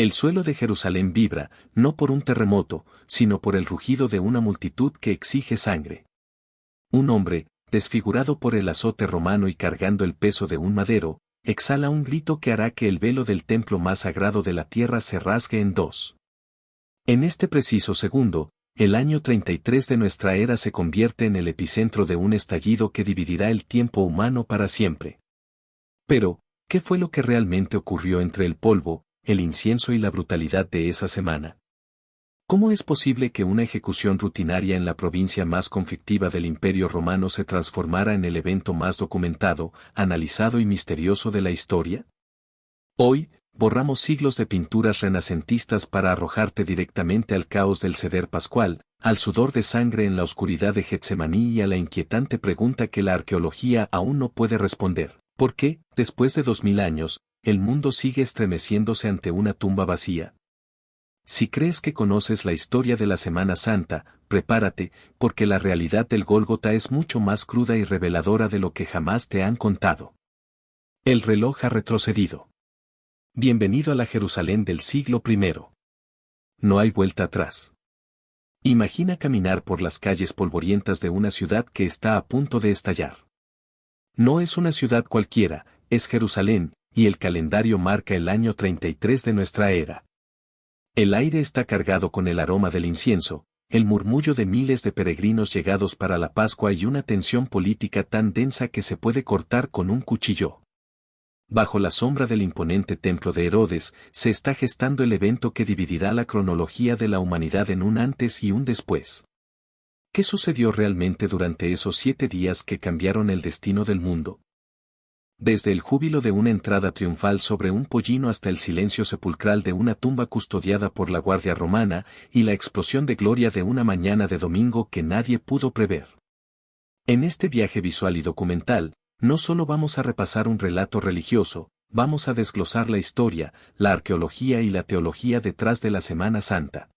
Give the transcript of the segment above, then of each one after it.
El suelo de Jerusalén vibra, no por un terremoto, sino por el rugido de una multitud que exige sangre. Un hombre, desfigurado por el azote romano y cargando el peso de un madero, exhala un grito que hará que el velo del templo más sagrado de la tierra se rasgue en dos. En este preciso segundo, el año 33 de nuestra era se convierte en el epicentro de un estallido que dividirá el tiempo humano para siempre. Pero, ¿qué fue lo que realmente ocurrió entre el polvo, el incienso y la brutalidad de esa semana? ¿Cómo es posible que una ejecución rutinaria en la provincia más conflictiva del Imperio Romano se transformara en el evento más documentado, analizado y misterioso de la historia? Hoy, borramos siglos de pinturas renacentistas para arrojarte directamente al caos del Seder Pascual, al sudor de sangre en la oscuridad de Getsemaní y a la inquietante pregunta que la arqueología aún no puede responder. ¿Por qué, después de 2000 años, el mundo sigue estremeciéndose ante una tumba vacía? Si crees que conoces la historia de la Semana Santa, prepárate, porque la realidad del Gólgota es mucho más cruda y reveladora de lo que jamás te han contado. El reloj ha retrocedido. Bienvenido a la Jerusalén del siglo I. No hay vuelta atrás. Imagina caminar por las calles polvorientas de una ciudad que está a punto de estallar. No es una ciudad cualquiera, es Jerusalén, y el calendario marca el año 33 de nuestra era. El aire está cargado con el aroma del incienso, el murmullo de miles de peregrinos llegados para la Pascua y una tensión política tan densa que se puede cortar con un cuchillo. Bajo la sombra del imponente templo de Herodes, se está gestando el evento que dividirá la cronología de la humanidad en un antes y un después. ¿Qué sucedió realmente durante esos 7 días que cambiaron el destino del mundo? Desde el júbilo de una entrada triunfal sobre un pollino hasta el silencio sepulcral de una tumba custodiada por la Guardia Romana y la explosión de gloria de una mañana de domingo que nadie pudo prever. En este viaje visual y documental, no solo vamos a repasar un relato religioso, vamos a desglosar la historia, la arqueología y la teología detrás de la Semana Santa.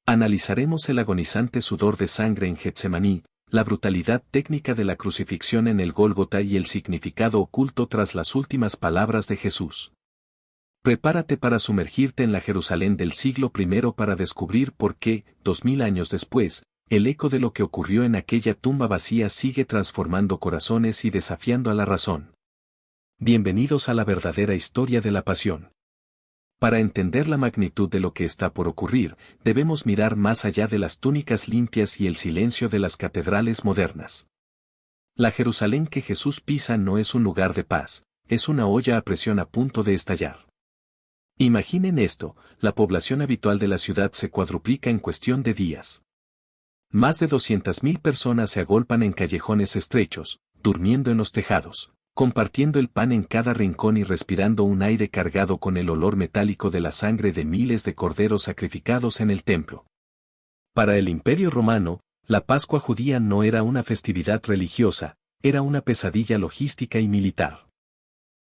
Analizaremos el agonizante sudor de sangre en Getsemaní, la brutalidad técnica de la crucifixión en el Gólgota y el significado oculto tras las últimas palabras de Jesús. Prepárate para sumergirte en la Jerusalén del siglo I para descubrir por qué, 2000 años después, el eco de lo que ocurrió en aquella tumba vacía sigue transformando corazones y desafiando a la razón. Bienvenidos a la verdadera historia de la pasión. Para entender la magnitud de lo que está por ocurrir, debemos mirar más allá de las túnicas limpias y el silencio de las catedrales modernas. La Jerusalén que Jesús pisa no es un lugar de paz, es una olla a presión a punto de estallar. Imaginen esto, la población habitual de la ciudad se cuadruplica en cuestión de días. Más de 200.000 personas se agolpan en callejones estrechos, durmiendo en los tejados, compartiendo el pan en cada rincón y respirando un aire cargado con el olor metálico de la sangre de miles de corderos sacrificados en el templo. Para el Imperio Romano, la Pascua judía no era una festividad religiosa, era una pesadilla logística y militar.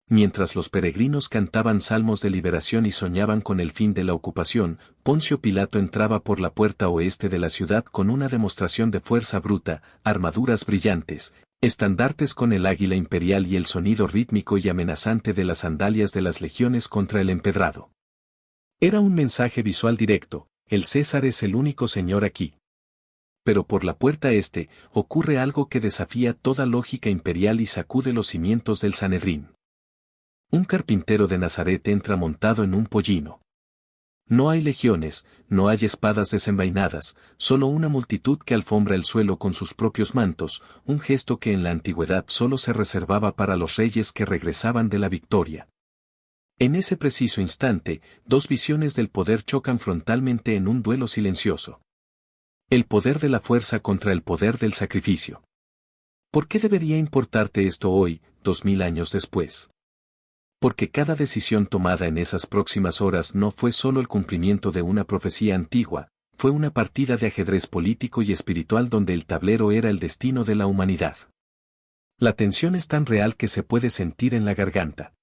Mientras los peregrinos cantaban salmos de liberación y soñaban con el fin de la ocupación, Poncio Pilato entraba por la puerta oeste de la ciudad con una demostración de fuerza bruta, armaduras brillantes, estandartes con el águila imperial y el sonido rítmico y amenazante de las sandalias de las legiones contra el empedrado. Era un mensaje visual directo, el César es el único señor aquí. Pero por la puerta este, ocurre algo que desafía toda lógica imperial y sacude los cimientos del Sanedrín. Un carpintero de Nazaret entra montado en un pollino. No hay legiones, no hay espadas desenvainadas, solo una multitud que alfombra el suelo con sus propios mantos, un gesto que en la antigüedad solo se reservaba para los reyes que regresaban de la victoria. En ese preciso instante, dos visiones del poder chocan frontalmente en un duelo silencioso. El poder de la fuerza contra el poder del sacrificio. ¿Por qué debería importarte esto hoy, 2000 años después? Porque cada decisión tomada en esas próximas horas no fue solo el cumplimiento de una profecía antigua, fue una partida de ajedrez político y espiritual donde el tablero era el destino de la humanidad. La tensión es tan real que se puede sentir en la garganta.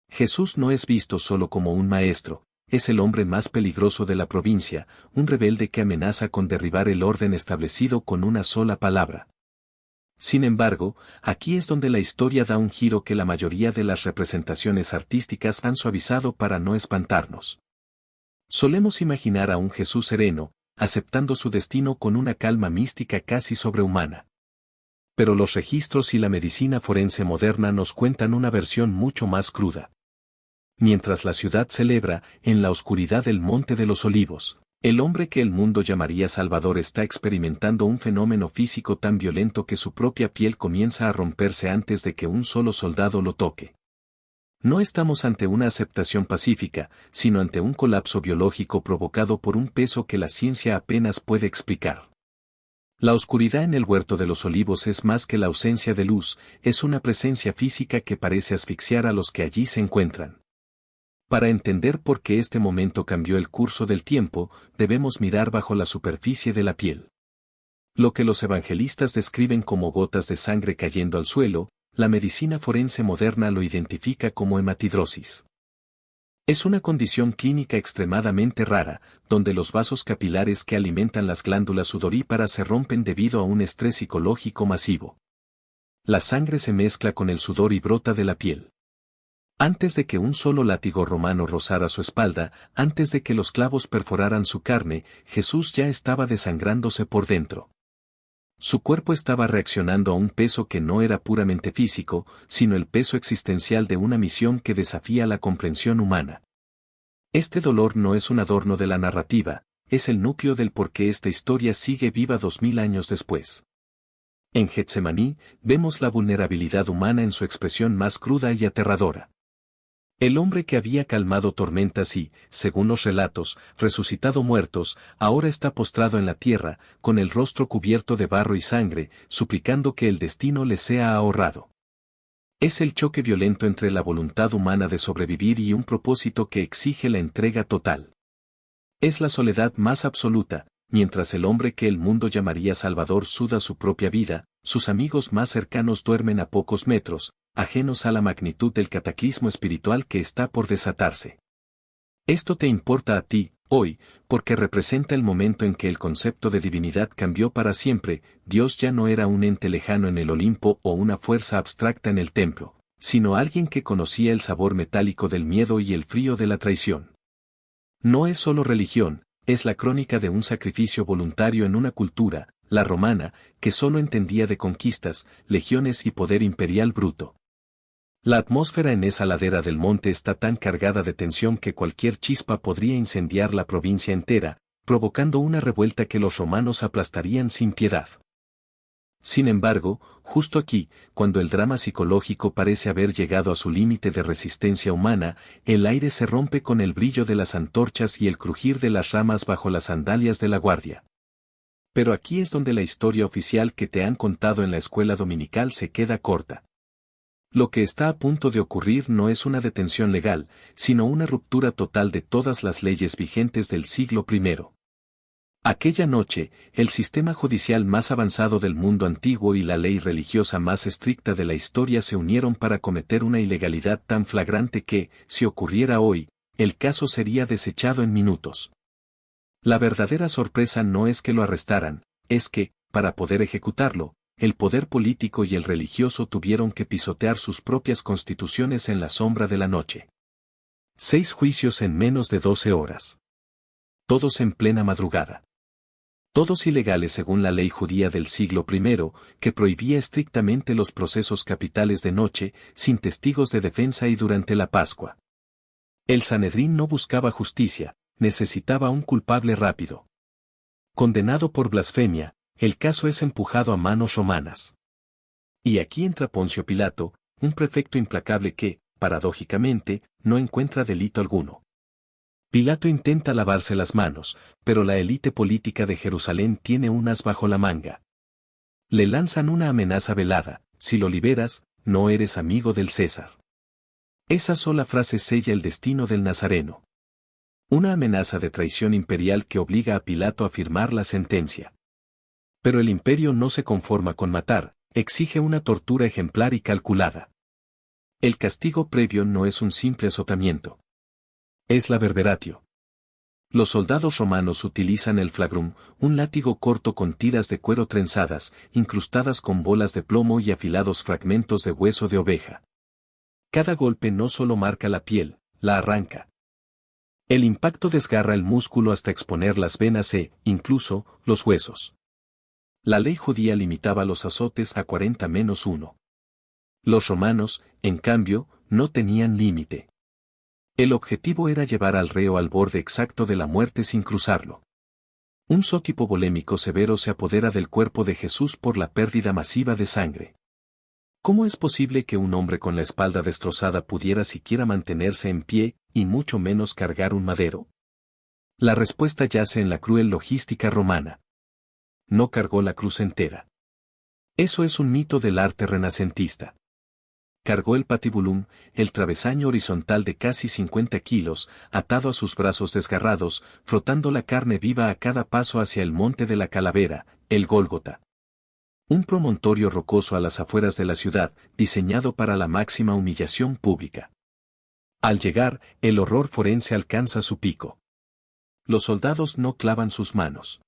Jesús no es visto solo como un maestro, es el hombre más peligroso de la provincia, un rebelde que amenaza con derribar el orden establecido con una sola palabra. Sin embargo, aquí es donde la historia da un giro que la mayoría de las representaciones artísticas han suavizado para no espantarnos. Solemos imaginar a un Jesús sereno, aceptando su destino con una calma mística casi sobrehumana. Pero los registros y la medicina forense moderna nos cuentan una versión mucho más cruda. Mientras la ciudad celebra, en la oscuridad del Monte de los Olivos, el hombre que el mundo llamaría Salvador está experimentando un fenómeno físico tan violento que su propia piel comienza a romperse antes de que un solo soldado lo toque. No estamos ante una aceptación pacífica, sino ante un colapso biológico provocado por un peso que la ciencia apenas puede explicar. La oscuridad en el huerto de los olivos es más que la ausencia de luz, es una presencia física que parece asfixiar a los que allí se encuentran. Para entender por qué este momento cambió el curso del tiempo, debemos mirar bajo la superficie de la piel. Lo que los evangelistas describen como gotas de sangre cayendo al suelo, la medicina forense moderna lo identifica como hematidrosis. Es una condición clínica extremadamente rara, donde los vasos capilares que alimentan las glándulas sudoríparas se rompen debido a un estrés psicológico masivo. La sangre se mezcla con el sudor y brota de la piel. Antes de que un solo látigo romano rozara su espalda, antes de que los clavos perforaran su carne, Jesús ya estaba desangrándose por dentro. Su cuerpo estaba reaccionando a un peso que no era puramente físico, sino el peso existencial de una misión que desafía la comprensión humana. Este dolor no es un adorno de la narrativa, es el núcleo del por qué esta historia sigue viva 2000 años después. En Getsemaní, vemos la vulnerabilidad humana en su expresión más cruda y aterradora. El hombre que había calmado tormentas y, según los relatos, resucitado muertos, ahora está postrado en la tierra, con el rostro cubierto de barro y sangre, suplicando que el destino le sea ahorrado. Es el choque violento entre la voluntad humana de sobrevivir y un propósito que exige la entrega total. Es la soledad más absoluta, mientras el hombre que el mundo llamaría Salvador suda su propia vida, sus amigos más cercanos duermen a pocos metros, ajenos a la magnitud del cataclismo espiritual que está por desatarse. Esto te importa a ti, hoy, porque representa el momento en que el concepto de divinidad cambió para siempre. Dios ya no era un ente lejano en el Olimpo o una fuerza abstracta en el templo, sino alguien que conocía el sabor metálico del miedo y el frío de la traición. No es solo religión, es la crónica de un sacrificio voluntario en una cultura, la romana, que solo entendía de conquistas, legiones y poder imperial bruto. La atmósfera en esa ladera del monte está tan cargada de tensión que cualquier chispa podría incendiar la provincia entera, provocando una revuelta que los romanos aplastarían sin piedad. Sin embargo, justo aquí, cuando el drama psicológico parece haber llegado a su límite de resistencia humana, el aire se rompe con el brillo de las antorchas y el crujir de las ramas bajo las sandalias de la guardia. Pero aquí es donde la historia oficial que te han contado en la escuela dominical se queda corta. Lo que está a punto de ocurrir no es una detención legal, sino una ruptura total de todas las leyes vigentes del siglo I. Aquella noche, el sistema judicial más avanzado del mundo antiguo y la ley religiosa más estricta de la historia se unieron para cometer una ilegalidad tan flagrante que, si ocurriera hoy, el caso sería desechado en minutos. La verdadera sorpresa no es que lo arrestaran, es que, para poder ejecutarlo, el poder político y el religioso tuvieron que pisotear sus propias constituciones en la sombra de la noche. 6 juicios en menos de 12 horas. Todos en plena madrugada. Todos ilegales según la ley judía del siglo I, que prohibía estrictamente los procesos capitales de noche, sin testigos de defensa y durante la Pascua. El Sanedrín no buscaba justicia, necesitaba un culpable rápido. Condenado por blasfemia, el caso es empujado a manos romanas. Y aquí entra Poncio Pilato, un prefecto implacable que, paradójicamente, no encuentra delito alguno. Pilato intenta lavarse las manos, pero la élite política de Jerusalén tiene un as bajo la manga. Le lanzan una amenaza velada: si lo liberas, no eres amigo del César. Esa sola frase sella el destino del Nazareno. Una amenaza de traición imperial que obliga a Pilato a firmar la sentencia. Pero el imperio no se conforma con matar, exige una tortura ejemplar y calculada. El castigo previo no es un simple azotamiento. Es la verberatio. Los soldados romanos utilizan el flagrum, un látigo corto con tiras de cuero trenzadas, incrustadas con bolas de plomo y afilados fragmentos de hueso de oveja. Cada golpe no solo marca la piel, la arranca. El impacto desgarra el músculo hasta exponer las venas e, incluso, los huesos. La ley judía limitaba los azotes a 40-1. Los romanos, en cambio, no tenían límite. El objetivo era llevar al reo al borde exacto de la muerte sin cruzarlo. Un zóquipo volémico severo se apodera del cuerpo de Jesús por la pérdida masiva de sangre. ¿Cómo es posible que un hombre con la espalda destrozada pudiera siquiera mantenerse en pie, y mucho menos cargar un madero? La respuesta yace en la cruel logística romana. No cargó la cruz entera. Eso es un mito del arte renacentista. Cargó el patibulum, el travesaño horizontal de casi 50 kilos, atado a sus brazos desgarrados, frotando la carne viva a cada paso hacia el monte de la calavera, el Gólgota. Un promontorio rocoso a las afueras de la ciudad, diseñado para la máxima humillación pública. Al llegar, el horror forense alcanza su pico. Los soldados no clavan sus manos.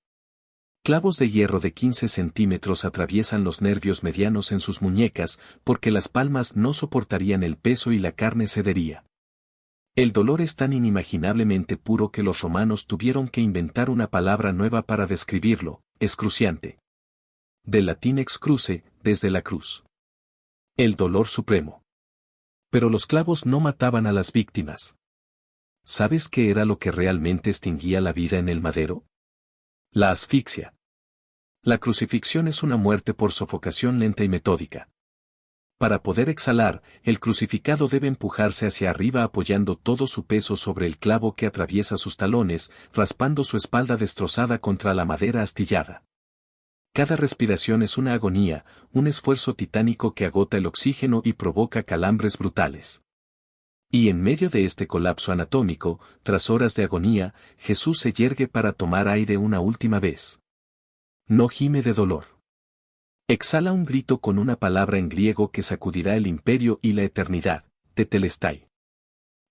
Clavos de hierro de 15 centímetros atraviesan los nervios medianos en sus muñecas, porque las palmas no soportarían el peso y la carne cedería. El dolor es tan inimaginablemente puro que los romanos tuvieron que inventar una palabra nueva para describirlo: excruciante. Del latín excruce, desde la cruz. El dolor supremo. Pero los clavos no mataban a las víctimas. ¿Sabes qué era lo que realmente extinguía la vida en el madero? La asfixia. La crucifixión es una muerte por sofocación lenta y metódica. Para poder exhalar, el crucificado debe empujarse hacia arriba apoyando todo su peso sobre el clavo que atraviesa sus talones, raspando su espalda destrozada contra la madera astillada. Cada respiración es una agonía, un esfuerzo titánico que agota el oxígeno y provoca calambres brutales. Y en medio de este colapso anatómico, tras horas de agonía, Jesús se yergue para tomar aire una última vez. No gime de dolor. Exhala un grito con una palabra en griego que sacudirá el imperio y la eternidad: tetelestai.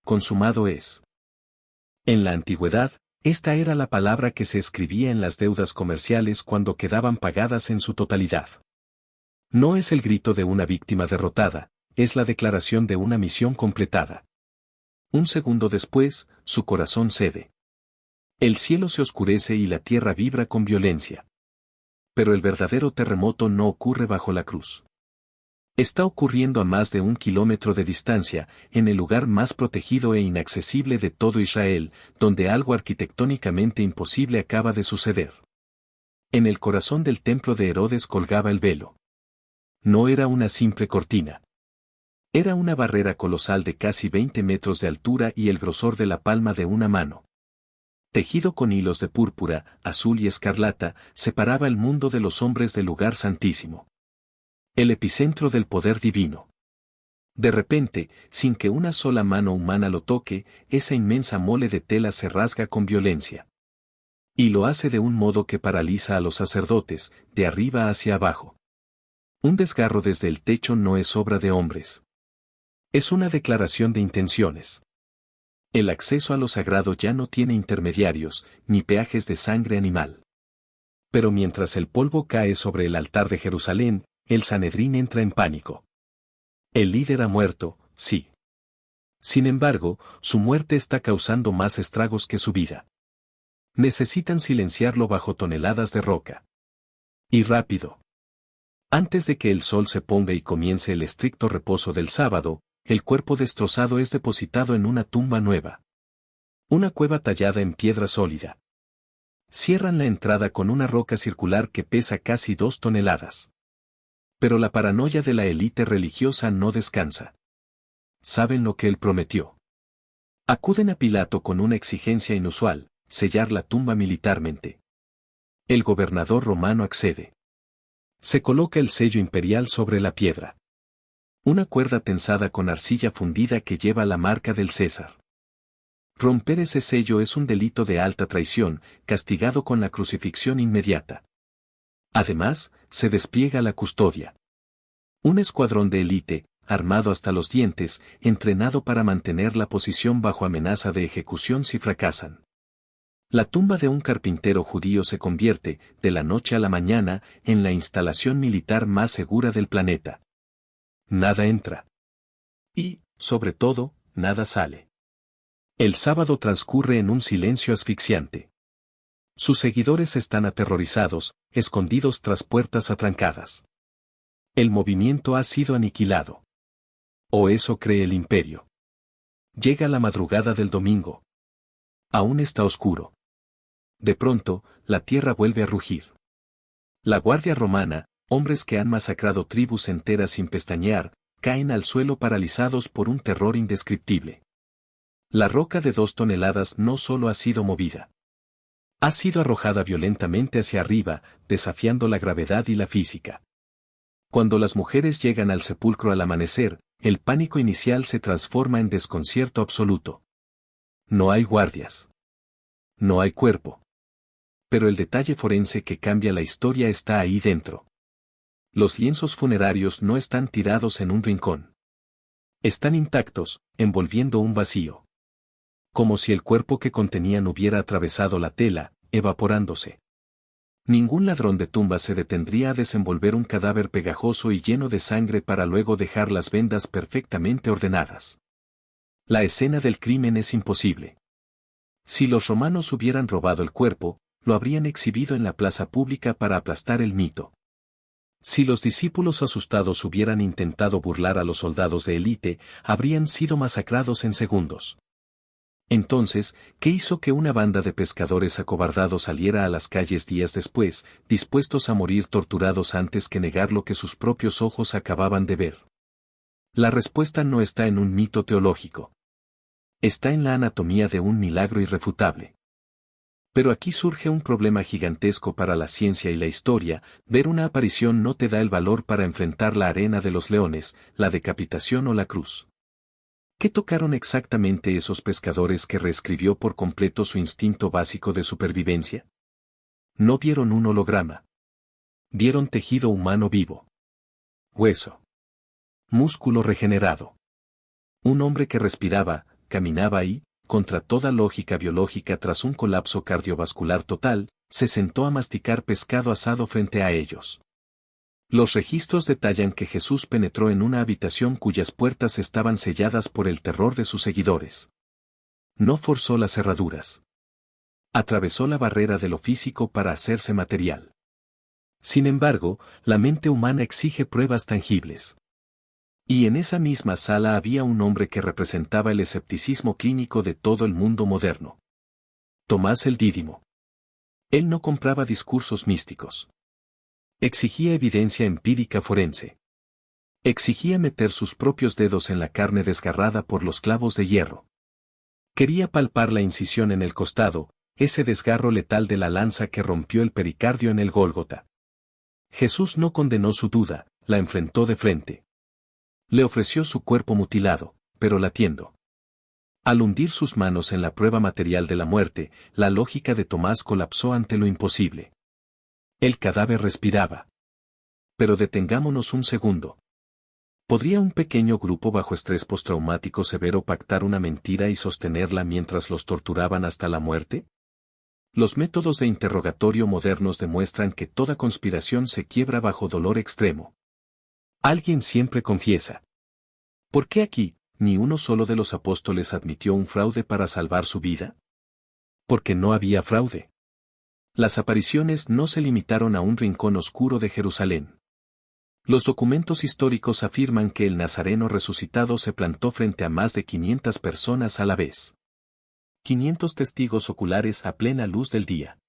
Consumado es. En la antigüedad, esta era la palabra que se escribía en las deudas comerciales cuando quedaban pagadas en su totalidad. No es el grito de una víctima derrotada, es la declaración de una misión completada. Un segundo después, su corazón cede. El cielo se oscurece y la tierra vibra con violencia. Pero el verdadero terremoto no ocurre bajo la cruz. Está ocurriendo a más de 1 kilómetro de distancia, en el lugar más protegido e inaccesible de todo Israel, donde algo arquitectónicamente imposible acaba de suceder. En el corazón del templo de Herodes colgaba el velo. No era una simple cortina. Era una barrera colosal de casi 20 metros de altura y el grosor de la palma de una mano. Tejido con hilos de púrpura, azul y escarlata, separaba el mundo de los hombres del lugar santísimo. El epicentro del poder divino. De repente, sin que una sola mano humana lo toque, esa inmensa mole de tela se rasga con violencia. Y lo hace de un modo que paraliza a los sacerdotes, de arriba hacia abajo. Un desgarro desde el techo no es obra de hombres. Es una declaración de intenciones. El acceso a lo sagrado ya no tiene intermediarios, ni peajes de sangre animal. Pero mientras el polvo cae sobre el altar de Jerusalén, el Sanedrín entra en pánico. El líder ha muerto, sí. Sin embargo, su muerte está causando más estragos que su vida. Necesitan silenciarlo bajo toneladas de roca. Y rápido. Antes de que el sol se ponga y comience el estricto reposo del sábado, el cuerpo destrozado es depositado en una tumba nueva. Una cueva tallada en piedra sólida. Cierran la entrada con una roca circular que pesa casi 2 toneladas. Pero la paranoia de la élite religiosa no descansa. Saben lo que él prometió. Acuden a Pilato con una exigencia inusual: sellar la tumba militarmente. El gobernador romano accede. Se coloca el sello imperial sobre la piedra. Una cuerda tensada con arcilla fundida que lleva la marca del César. Romper ese sello es un delito de alta traición, castigado con la crucifixión inmediata. Además, se despliega la custodia. Un escuadrón de élite, armado hasta los dientes, entrenado para mantener la posición bajo amenaza de ejecución si fracasan. La tumba de un carpintero judío se convierte, de la noche a la mañana, en la instalación militar más segura del planeta. Nada entra. Y, sobre todo, nada sale. El sábado transcurre en un silencio asfixiante. Sus seguidores están aterrorizados, escondidos tras puertas atrancadas. El movimiento ha sido aniquilado. O eso cree el imperio. Llega la madrugada del domingo. Aún está oscuro. De pronto, la tierra vuelve a rugir. La guardia romana, hombres que han masacrado tribus enteras sin pestañear, caen al suelo paralizados por un terror indescriptible. La roca de 2 toneladas no solo ha sido movida. Ha sido arrojada violentamente hacia arriba, desafiando la gravedad y la física. Cuando las mujeres llegan al sepulcro al amanecer, el pánico inicial se transforma en desconcierto absoluto. No hay guardias. No hay cuerpo. Pero el detalle forense que cambia la historia está ahí dentro. Los lienzos funerarios no están tirados en un rincón. Están intactos, envolviendo un vacío. Como si el cuerpo que contenían hubiera atravesado la tela, evaporándose. Ningún ladrón de tumbas se detendría a desenvolver un cadáver pegajoso y lleno de sangre para luego dejar las vendas perfectamente ordenadas. La escena del crimen es imposible. Si los romanos hubieran robado el cuerpo, lo habrían exhibido en la plaza pública para aplastar el mito. Si los discípulos asustados hubieran intentado burlar a los soldados de élite, habrían sido masacrados en segundos. Entonces, ¿qué hizo que una banda de pescadores acobardados saliera a las calles días después, dispuestos a morir torturados antes que negar lo que sus propios ojos acababan de ver? La respuesta no está en un mito teológico. Está en la anatomía de un milagro irrefutable. Pero aquí surge un problema gigantesco para la ciencia y la historia: ver una aparición no te da el valor para enfrentar la arena de los leones, la decapitación o la cruz. ¿Qué tocaron exactamente esos pescadores que reescribió por completo su instinto básico de supervivencia? No vieron un holograma. Vieron tejido humano vivo. Hueso. Músculo regenerado. Un hombre que respiraba, caminaba y, contra toda lógica biológica tras un colapso cardiovascular total, se sentó a masticar pescado asado frente a ellos. Los registros detallan que Jesús penetró en una habitación cuyas puertas estaban selladas por el terror de sus seguidores. No forzó las cerraduras. Atravesó la barrera de lo físico para hacerse material. Sin embargo, la mente humana exige pruebas tangibles. Y en esa misma sala había un hombre que representaba el escepticismo clínico de todo el mundo moderno. Tomás el Dídimo. Él no compraba discursos místicos. Exigía evidencia empírica forense. Exigía meter sus propios dedos en la carne desgarrada por los clavos de hierro. Quería palpar la incisión en el costado, ese desgarro letal de la lanza que rompió el pericardio en el Gólgota. Jesús no condenó su duda, la enfrentó de frente. Le ofreció su cuerpo mutilado, pero latiendo. Al hundir sus manos en la prueba material de la muerte, la lógica de Tomás colapsó ante lo imposible. El cadáver respiraba. Pero detengámonos un segundo. ¿Podría un pequeño grupo bajo estrés postraumático severo pactar una mentira y sostenerla mientras los torturaban hasta la muerte? Los métodos de interrogatorio modernos demuestran que toda conspiración se quiebra bajo dolor extremo. Alguien siempre confiesa. ¿Por qué aquí, ni uno solo de los apóstoles admitió un fraude para salvar su vida? Porque no había fraude. Las apariciones no se limitaron a un rincón oscuro de Jerusalén. Los documentos históricos afirman que el Nazareno resucitado se plantó frente a más de 500 personas a la vez. 500 testigos oculares a plena luz del día.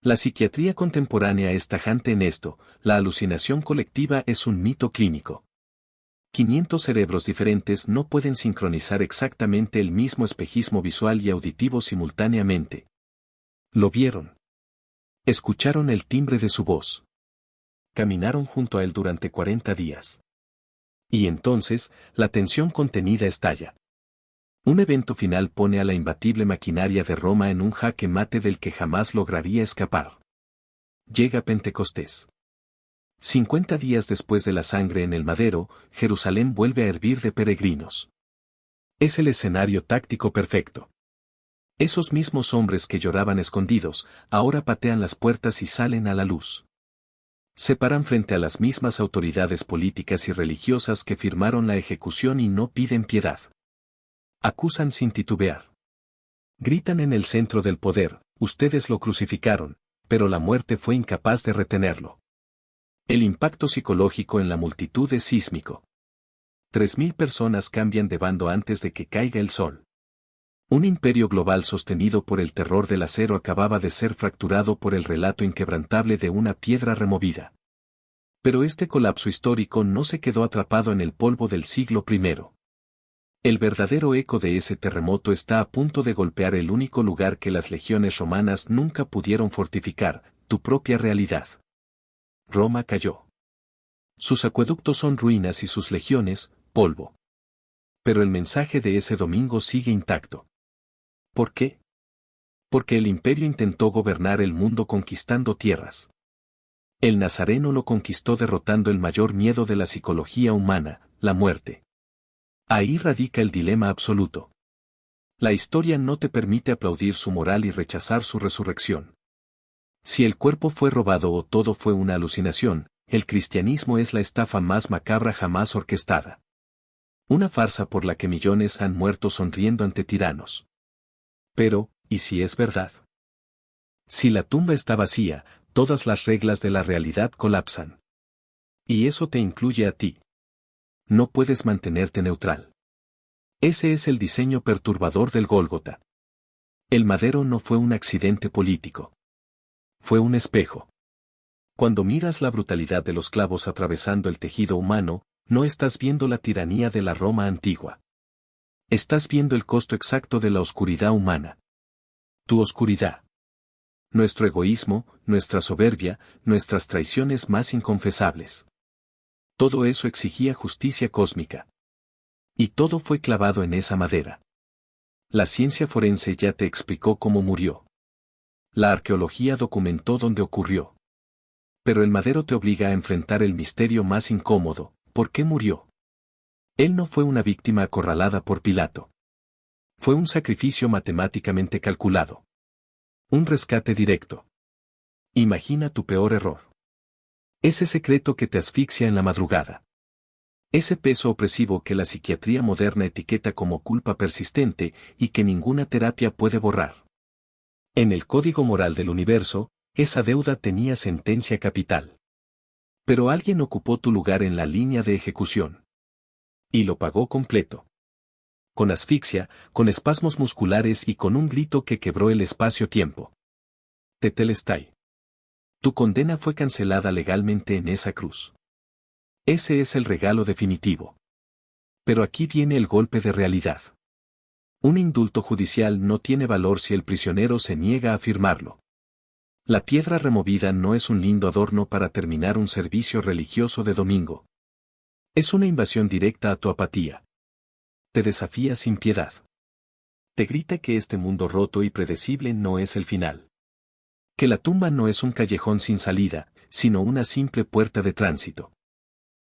La psiquiatría contemporánea es tajante en esto: la alucinación colectiva es un mito clínico. 500 cerebros diferentes no pueden sincronizar exactamente el mismo espejismo visual y auditivo simultáneamente. Lo vieron. Escucharon el timbre de su voz. Caminaron junto a él durante 40 días. Y entonces, la tensión contenida estalla. Un evento final pone a la imbatible maquinaria de Roma en un jaque mate del que jamás lograría escapar. Llega Pentecostés. 50 días después de la sangre en el madero, Jerusalén vuelve a hervir de peregrinos. Es el escenario táctico perfecto. Esos mismos hombres que lloraban escondidos, ahora patean las puertas y salen a la luz. Se paran frente a las mismas autoridades políticas y religiosas que firmaron la ejecución y no piden piedad. Acusan sin titubear. Gritan en el centro del poder, ustedes lo crucificaron, pero la muerte fue incapaz de retenerlo. El impacto psicológico en la multitud es sísmico. 3.000 personas cambian de bando antes de que caiga el sol. Un imperio global sostenido por el terror del acero acababa de ser fracturado por el relato inquebrantable de una piedra removida. Pero este colapso histórico no se quedó atrapado en el polvo del siglo I. El verdadero eco de ese terremoto está a punto de golpear el único lugar que las legiones romanas nunca pudieron fortificar, tu propia realidad. Roma cayó. Sus acueductos son ruinas y sus legiones, polvo. Pero el mensaje de ese domingo sigue intacto. ¿Por qué? Porque el imperio intentó gobernar el mundo conquistando tierras. El nazareno lo conquistó derrotando el mayor miedo de la psicología humana, la muerte. Ahí radica el dilema absoluto. La historia no te permite aplaudir su moral y rechazar su resurrección. Si el cuerpo fue robado o todo fue una alucinación, el cristianismo es la estafa más macabra jamás orquestada. Una farsa por la que millones han muerto sonriendo ante tiranos. Pero, ¿y si es verdad? Si la tumba está vacía, todas las reglas de la realidad colapsan. Y eso te incluye a ti. No puedes mantenerte neutral. Ese es el diseño perturbador del Gólgota. El madero no fue un accidente político. Fue un espejo. Cuando miras la brutalidad de los clavos atravesando el tejido humano, no estás viendo la tiranía de la Roma antigua. Estás viendo el costo exacto de la oscuridad humana. Tu oscuridad. Nuestro egoísmo, nuestra soberbia, nuestras traiciones más inconfesables. Todo eso exigía justicia cósmica. Y todo fue clavado en esa madera. La ciencia forense ya te explicó cómo murió. La arqueología documentó dónde ocurrió. Pero el madero te obliga a enfrentar el misterio más incómodo, ¿por qué murió? Él no fue una víctima acorralada por Pilato. Fue un sacrificio matemáticamente calculado. Un rescate directo. Imagina tu peor error. Ese secreto que te asfixia en la madrugada. Ese peso opresivo que la psiquiatría moderna etiqueta como culpa persistente y que ninguna terapia puede borrar. En el código moral del universo, esa deuda tenía sentencia capital. Pero alguien ocupó tu lugar en la línea de ejecución. Y lo pagó completo. Con asfixia, con espasmos musculares y con un grito que quebró el espacio-tiempo. Tetelestai. Tu condena fue cancelada legalmente en esa cruz. Ese es el regalo definitivo. Pero aquí viene el golpe de realidad. Un indulto judicial no tiene valor si el prisionero se niega a firmarlo. La piedra removida no es un lindo adorno para terminar un servicio religioso de domingo. Es una invasión directa a tu apatía. Te desafía sin piedad. Te grita que este mundo roto y predecible no es el final. Que la tumba no es un callejón sin salida, sino una simple puerta de tránsito.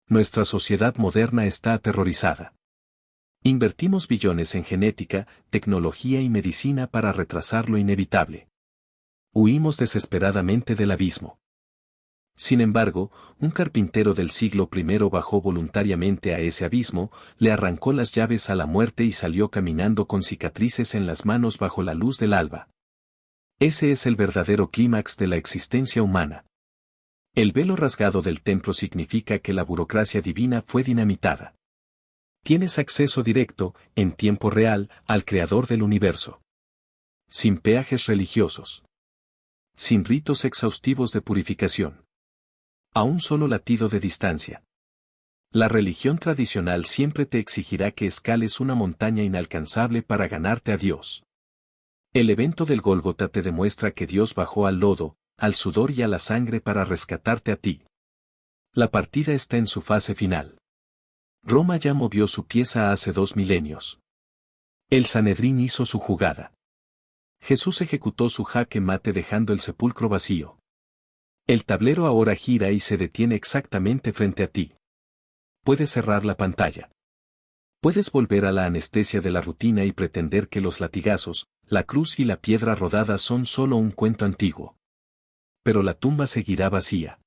Nuestra sociedad moderna está aterrorizada. Invertimos billones en genética, tecnología y medicina para retrasar lo inevitable. Huimos desesperadamente del abismo. Sin embargo, un carpintero del siglo I bajó voluntariamente a ese abismo, le arrancó las llaves a la muerte y salió caminando con cicatrices en las manos bajo la luz del alba. Ese es el verdadero clímax de la existencia humana. El velo rasgado del templo significa que la burocracia divina fue dinamitada. Tienes acceso directo, en tiempo real, al Creador del universo. Sin peajes religiosos. Sin ritos exhaustivos de purificación. A un solo latido de distancia. La religión tradicional siempre te exigirá que escales una montaña inalcanzable para ganarte a Dios. El evento del Gólgota te demuestra que Dios bajó al lodo, al sudor y a la sangre para rescatarte a ti. La partida está en su fase final. Roma ya movió su pieza hace 2 milenios. El Sanedrín hizo su jugada. Jesús ejecutó su jaque mate dejando el sepulcro vacío. El tablero ahora gira y se detiene exactamente frente a ti. Puedes cerrar la pantalla. Puedes volver a la anestesia de la rutina y pretender que los latigazos, la cruz y la piedra rodada son solo un cuento antiguo. Pero la tumba seguirá vacía.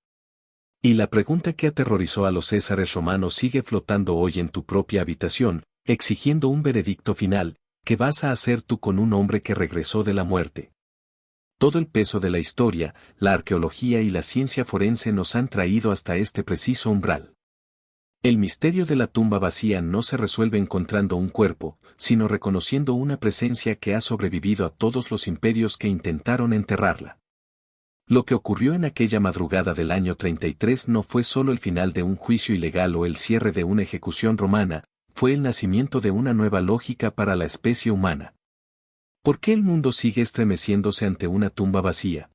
Y la pregunta que aterrorizó a los césares romanos sigue flotando hoy en tu propia habitación, exigiendo un veredicto final: ¿Qué vas a hacer tú con un hombre que regresó de la muerte? Todo el peso de la historia, la arqueología y la ciencia forense nos han traído hasta este preciso umbral. El misterio de la tumba vacía no se resuelve encontrando un cuerpo, sino reconociendo una presencia que ha sobrevivido a todos los imperios que intentaron enterrarla. Lo que ocurrió en aquella madrugada del año 33 no fue solo el final de un juicio ilegal o el cierre de una ejecución romana, fue el nacimiento de una nueva lógica para la especie humana. ¿Por qué el mundo sigue estremeciéndose ante una tumba vacía?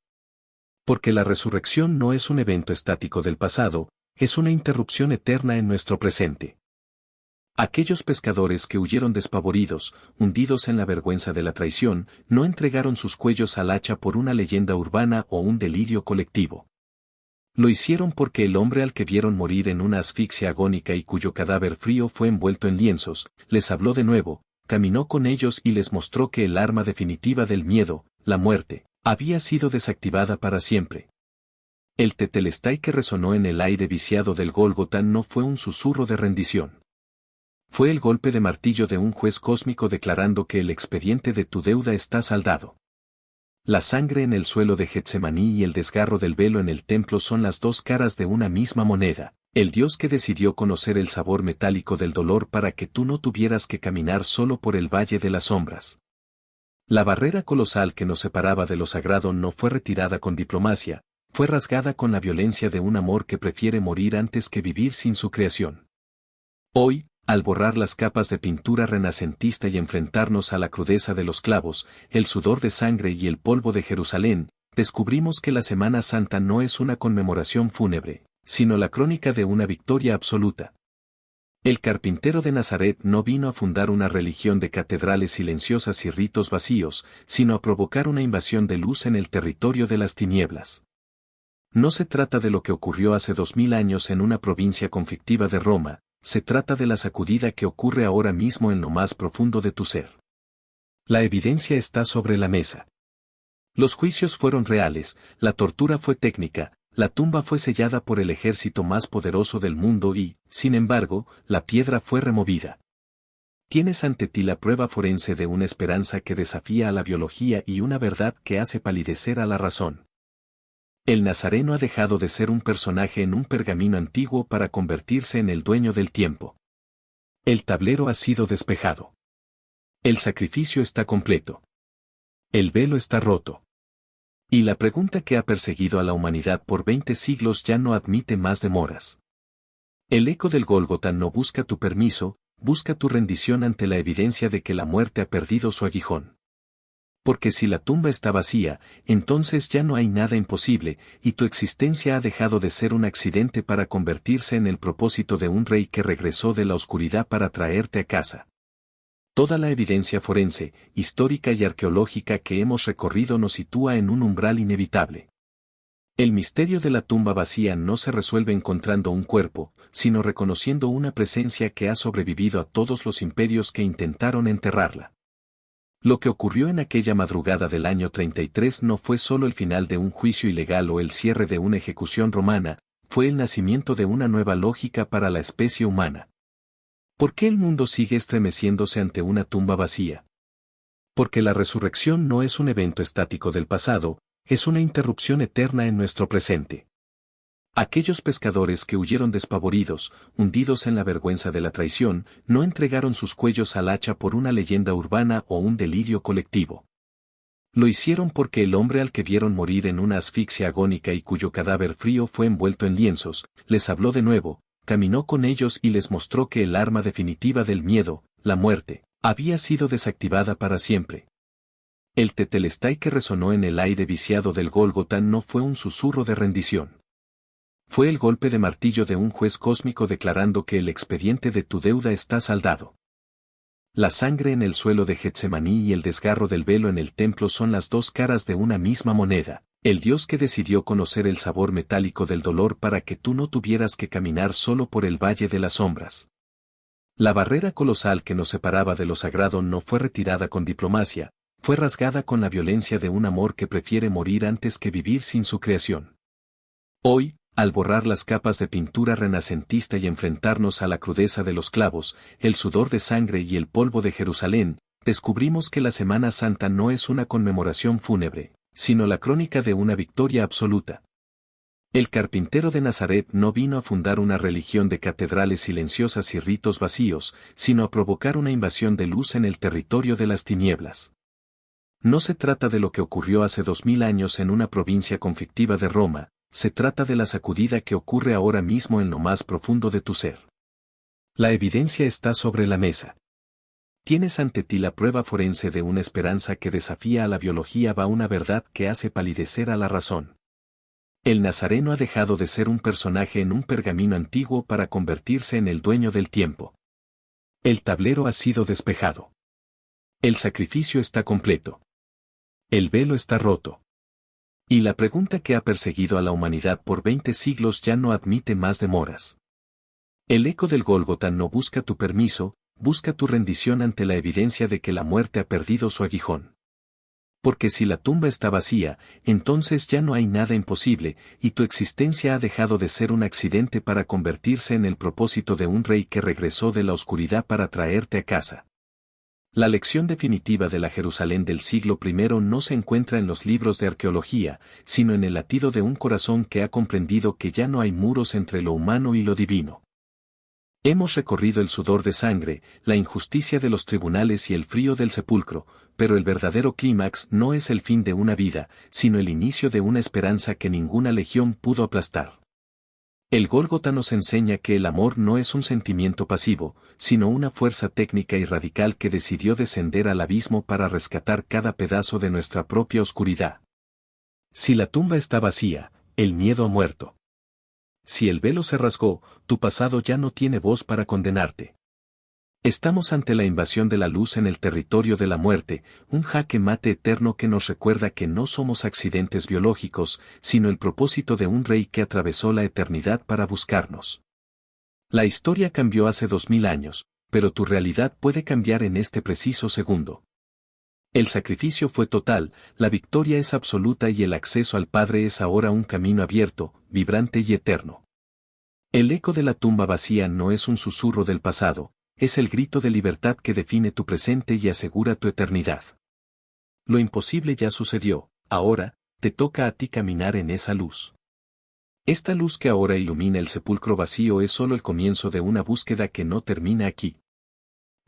Porque la resurrección no es un evento estático del pasado, es una interrupción eterna en nuestro presente. Aquellos pescadores que huyeron despavoridos, hundidos en la vergüenza de la traición, no entregaron sus cuellos al hacha por una leyenda urbana o un delirio colectivo. Lo hicieron porque el hombre al que vieron morir en una asfixia agónica y cuyo cadáver frío fue envuelto en lienzos, les habló de nuevo, caminó con ellos y les mostró que el arma definitiva del miedo, la muerte, había sido desactivada para siempre. El tetelestai que resonó en el aire viciado del Gólgota no fue un susurro de rendición. Fue el golpe de martillo de un juez cósmico declarando que el expediente de tu deuda está saldado. La sangre en el suelo de Getsemaní y el desgarro del velo en el templo son las dos caras de una misma moneda, el Dios que decidió conocer el sabor metálico del dolor para que tú no tuvieras que caminar solo por el valle de las sombras. La barrera colosal que nos separaba de lo sagrado no fue retirada con diplomacia, fue rasgada con la violencia de un amor que prefiere morir antes que vivir sin su creación. Hoy, al borrar las capas de pintura renacentista y enfrentarnos a la crudeza de los clavos, el sudor de sangre y el polvo de Jerusalén, descubrimos que la Semana Santa no es una conmemoración fúnebre, sino la crónica de una victoria absoluta. El carpintero de Nazaret no vino a fundar una religión de catedrales silenciosas y ritos vacíos, sino a provocar una invasión de luz en el territorio de las tinieblas. No se trata de lo que ocurrió hace 2000 años en una provincia conflictiva de Roma, se trata de la sacudida que ocurre ahora mismo en lo más profundo de tu ser. La evidencia está sobre la mesa. Los juicios fueron reales, la tortura fue técnica, la tumba fue sellada por el ejército más poderoso del mundo y, sin embargo, la piedra fue removida. Tienes ante ti la prueba forense de una esperanza que desafía a la biología y una verdad que hace palidecer a la razón. El Nazareno ha dejado de ser un personaje en un pergamino antiguo para convertirse en el dueño del tiempo. El tablero ha sido despejado. El sacrificio está completo. El velo está roto. Y la pregunta que ha perseguido a la humanidad por 20 siglos ya no admite más demoras. El eco del Gólgota no busca tu permiso, busca tu rendición ante la evidencia de que la muerte ha perdido su aguijón. Porque si la tumba está vacía, entonces ya no hay nada imposible, y tu existencia ha dejado de ser un accidente para convertirse en el propósito de un rey que regresó de la oscuridad para traerte a casa. Toda la evidencia forense, histórica y arqueológica que hemos recorrido nos sitúa en un umbral inevitable. El misterio de la tumba vacía no se resuelve encontrando un cuerpo, sino reconociendo una presencia que ha sobrevivido a todos los imperios que intentaron enterrarla. Lo que ocurrió en aquella madrugada del año 33 no fue solo el final de un juicio ilegal o el cierre de una ejecución romana, fue el nacimiento de una nueva lógica para la especie humana. ¿Por qué el mundo sigue estremeciéndose ante una tumba vacía? Porque la resurrección no es un evento estático del pasado, es una interrupción eterna en nuestro presente. Aquellos pescadores que huyeron despavoridos, hundidos en la vergüenza de la traición, no entregaron sus cuellos al hacha por una leyenda urbana o un delirio colectivo. Lo hicieron porque el hombre al que vieron morir en una asfixia agónica y cuyo cadáver frío fue envuelto en lienzos, les habló de nuevo, caminó con ellos y les mostró que el arma definitiva del miedo, la muerte, había sido desactivada para siempre. El tetelestai que resonó en el aire viciado del Gólgota no fue un susurro de rendición. Fue el golpe de martillo de un juez cósmico declarando que el expediente de tu deuda está saldado. La sangre en el suelo de Getsemaní y el desgarro del velo en el templo son las dos caras de una misma moneda, el Dios que decidió conocer el sabor metálico del dolor para que tú no tuvieras que caminar solo por el valle de las sombras. La barrera colosal que nos separaba de lo sagrado no fue retirada con diplomacia, fue rasgada con la violencia de un amor que prefiere morir antes que vivir sin su creación. Hoy, al borrar las capas de pintura renacentista y enfrentarnos a la crudeza de los clavos, el sudor de sangre y el polvo de Jerusalén, descubrimos que la Semana Santa no es una conmemoración fúnebre, sino la crónica de una victoria absoluta. El carpintero de Nazaret no vino a fundar una religión de catedrales silenciosas y ritos vacíos, sino a provocar una invasión de luz en el territorio de las tinieblas. No se trata de lo que ocurrió hace 2000 años en una provincia conflictiva de Roma, se trata de la sacudida que ocurre ahora mismo en lo más profundo de tu ser. La evidencia está sobre la mesa. Tienes ante ti la prueba forense de una esperanza que desafía a la biología, va una verdad que hace palidecer a la razón. El Nazareno ha dejado de ser un personaje en un pergamino antiguo para convertirse en el dueño del tiempo. El tablero ha sido despejado. El sacrificio está completo. El velo está roto. Y la pregunta que ha perseguido a la humanidad por 20 siglos ya no admite más demoras. El eco del Gólgota no busca tu permiso, busca tu rendición ante la evidencia de que la muerte ha perdido su aguijón. Porque si la tumba está vacía, entonces ya no hay nada imposible, y tu existencia ha dejado de ser un accidente para convertirse en el propósito de un rey que regresó de la oscuridad para traerte a casa. La lección definitiva de la Jerusalén del siglo I no se encuentra en los libros de arqueología, sino en el latido de un corazón que ha comprendido que ya no hay muros entre lo humano y lo divino. Hemos recorrido el sudor de sangre, la injusticia de los tribunales y el frío del sepulcro, pero el verdadero clímax no es el fin de una vida, sino el inicio de una esperanza que ninguna legión pudo aplastar. El Gólgota nos enseña que el amor no es un sentimiento pasivo, sino una fuerza técnica y radical que decidió descender al abismo para rescatar cada pedazo de nuestra propia oscuridad. Si la tumba está vacía, el miedo ha muerto. Si el velo se rasgó, tu pasado ya no tiene voz para condenarte. Estamos ante la invasión de la luz en el territorio de la muerte, un jaque mate eterno que nos recuerda que no somos accidentes biológicos, sino el propósito de un rey que atravesó la eternidad para buscarnos. La historia cambió hace 2000 años, pero tu realidad puede cambiar en este preciso segundo. El sacrificio fue total, la victoria es absoluta y el acceso al Padre es ahora un camino abierto, vibrante y eterno. El eco de la tumba vacía no es un susurro del pasado, es el grito de libertad que define tu presente y asegura tu eternidad. Lo imposible ya sucedió, ahora, te toca a ti caminar en esa luz. Esta luz que ahora ilumina el sepulcro vacío es solo el comienzo de una búsqueda que no termina aquí.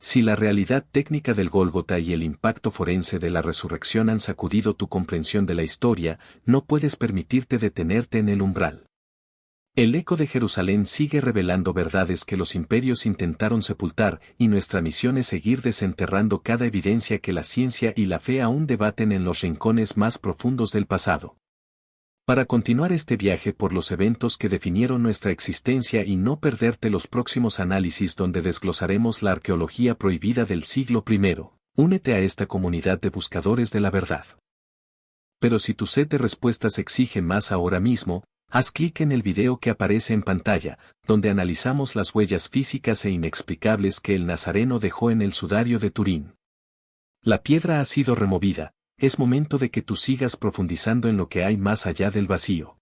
Si la realidad técnica del Gólgota y el impacto forense de la resurrección han sacudido tu comprensión de la historia, no puedes permitirte detenerte en el umbral. El eco de Jerusalén sigue revelando verdades que los imperios intentaron sepultar, y nuestra misión es seguir desenterrando cada evidencia que la ciencia y la fe aún debaten en los rincones más profundos del pasado. Para continuar este viaje por los eventos que definieron nuestra existencia y no perderte los próximos análisis donde desglosaremos la arqueología prohibida del siglo I, únete a esta comunidad de buscadores de la verdad. Pero si tu sed de respuestas exige más ahora mismo, haz clic en el video que aparece en pantalla, donde analizamos las huellas físicas e inexplicables que el Nazareno dejó en el sudario de Turín. La piedra ha sido removida. Es momento de que tú sigas profundizando en lo que hay más allá del vacío.